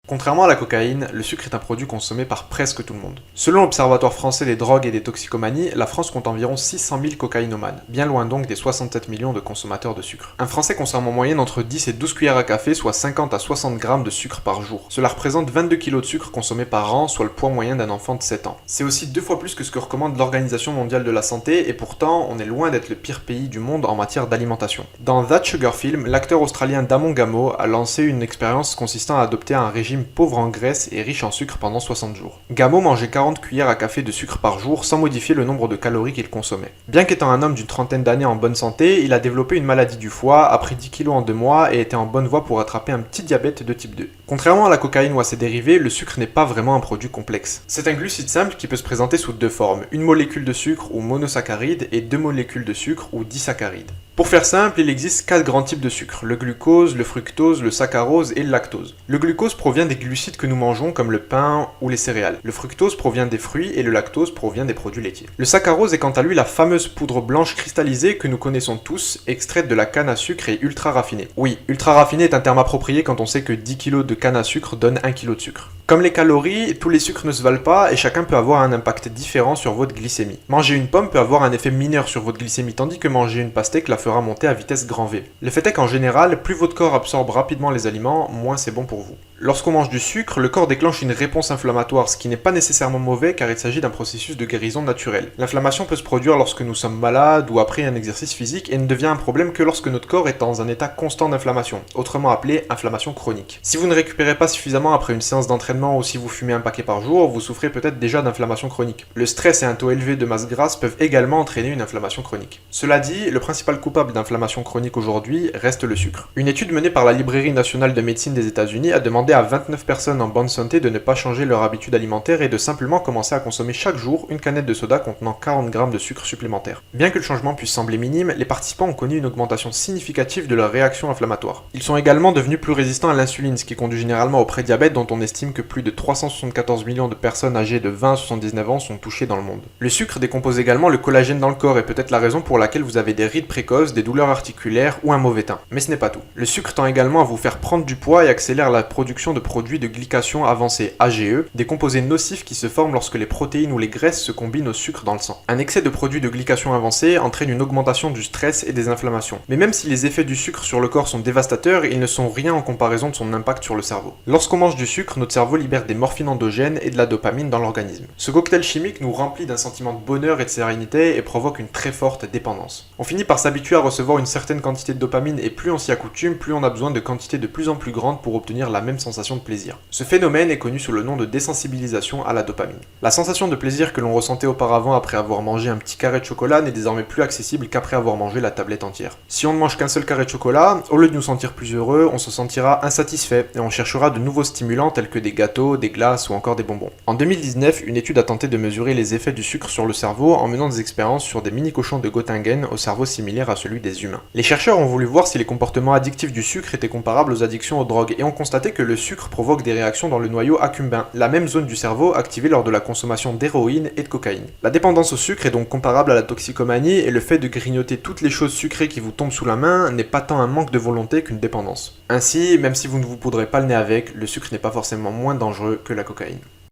Contrairement à la cocaïne, le sucre est un produit consommé par presque tout le monde. Selon l'Observatoire français des drogues et des toxicomanies, la France compte environ 600 000 cocaïnomanes, bien loin donc des 67 millions de consommateurs de sucre. Un Français consomme en moyenne entre 10 et 12 cuillères à café, soit 50 à 60 grammes de sucre par jour. Cela représente 22 kg de sucre consommé par an, soit le poids moyen d'un enfant de 7 ans. C'est aussi 2 fois plus que ce que recommande l'Organisation mondiale de la santé, et pourtant, on est loin d'être le pire pays du monde en matière d'alimentation. Dans That Sugar Film, l'acteur australien Damon Gamo a lancé une expérience consistant à adopter un régime pauvre en graisse et riche en sucre pendant 60 jours. Gamo mangeait 40 cuillères à café de sucre par jour sans modifier le nombre de calories qu'il consommait. Bien qu'étant un homme d'une trentaine d'années en bonne santé, il a développé une maladie du foie, a pris 10 kg en 2 mois et était en bonne voie pour attraper un petit diabète de type 2. Contrairement à la cocaïne ou à ses dérivés, le sucre n'est pas vraiment un produit complexe. C'est un glucide simple qui peut se présenter sous 2 formes, une molécule de sucre ou monosaccharide et 2 molécules de sucre ou disaccharides. Pour faire simple, il existe 4 grands types de sucre, le glucose, le fructose, le saccharose et le lactose. Le glucose provient des glucides que nous mangeons comme le pain ou les céréales. Le fructose provient des fruits et le lactose provient des produits laitiers. Le saccharose est quant à lui la fameuse poudre blanche cristallisée que nous connaissons tous, extraite de la canne à sucre et ultra raffinée. Oui, ultra raffinée est un terme approprié quand on sait que 10 kg de canne à sucre donne 1 kg de sucre. Comme les calories, tous les sucres ne se valent pas et chacun peut avoir un impact différent sur votre glycémie. Manger une pomme peut avoir un effet mineur sur votre glycémie tandis que manger une pastèque la fera monter à vitesse grand V. Le fait est qu'en général, plus votre corps absorbe rapidement les aliments, moins c'est bon pour vous. Lorsqu'on mange du sucre, le corps déclenche une réponse inflammatoire, ce qui n'est pas nécessairement mauvais car il s'agit d'un processus de guérison naturelle. L'inflammation peut se produire lorsque nous sommes malades ou après un exercice physique et ne devient un problème que lorsque notre corps est dans un état constant d'inflammation, autrement appelé inflammation chronique. Si vous ne récupérez pas suffisamment après une séance d'entraînement ou si vous fumez un paquet par jour, vous souffrez peut-être déjà d'inflammation chronique. Le stress et un taux élevé de masse grasse peuvent également entraîner une inflammation chronique. Cela dit, le principal coupable d'inflammation chronique aujourd'hui reste le sucre. Une étude menée par la Librairie nationale de médecine des États-Unis a demandé à 29 personnes en bonne santé de ne pas changer leur habitude alimentaire et de simplement commencer à consommer chaque jour une canette de soda contenant 40 grammes de sucre supplémentaire. Bien que le changement puisse sembler minime, les participants ont connu une augmentation significative de leur réaction inflammatoire. Ils sont également devenus plus résistants à l'insuline, ce qui conduit généralement au prédiabète dont on estime que plus de 374 millions de personnes âgées de 20 à 79 ans sont touchées dans le monde. Le sucre décompose également le collagène dans le corps et peut-être la raison pour laquelle vous avez des rides précoces, des douleurs articulaires ou un mauvais teint. Mais ce n'est pas tout. Le sucre tend également à vous faire prendre du poids et accélère la production de produits de glycation avancée AGE, des composés nocifs qui se forment lorsque les protéines ou les graisses se combinent au sucre dans le sang. Un excès de produits de glycation avancée entraîne une augmentation du stress et des inflammations. Mais même si les effets du sucre sur le corps sont dévastateurs, ils ne sont rien en comparaison de son impact sur le cerveau. Lorsqu'on mange du sucre, notre cerveau libère des morphines endogènes et de la dopamine dans l'organisme. Ce cocktail chimique nous remplit d'un sentiment de bonheur et de sérénité et provoque une très forte dépendance. On finit par s'habituer à recevoir une certaine quantité de dopamine et plus on s'y accoutume, plus on a besoin de quantités de plus en plus grandes pour obtenir la même sensation de plaisir. Ce phénomène est connu sous le nom de désensibilisation à la dopamine. La sensation de plaisir que l'on ressentait auparavant après avoir mangé un petit carré de chocolat n'est désormais plus accessible qu'après avoir mangé la tablette entière. Si on ne mange qu'un seul carré de chocolat, au lieu de nous sentir plus heureux, on se sentira insatisfait et on cherchera de nouveaux stimulants tels que des gâteaux, des glaces ou encore des bonbons. En 2019, une étude a tenté de mesurer les effets du sucre sur le cerveau en menant des expériences sur des mini-cochons de Göttingen au cerveau similaire à celui des humains. Les chercheurs ont voulu voir si les comportements addictifs du sucre étaient comparables aux addictions aux drogues et ont constaté que le sucre provoque des réactions dans le noyau accumbin, la même zone du cerveau activée lors de la consommation d'héroïne et de cocaïne. La dépendance au sucre est donc comparable à la toxicomanie et le fait de grignoter toutes les choses sucrées qui vous tombent sous la main n'est pas tant un manque de volonté qu'une dépendance. Ainsi, même si vous ne vous poudrez pas le nez avec, le sucre n'est pas forcément moins dangereux que la cocaïne.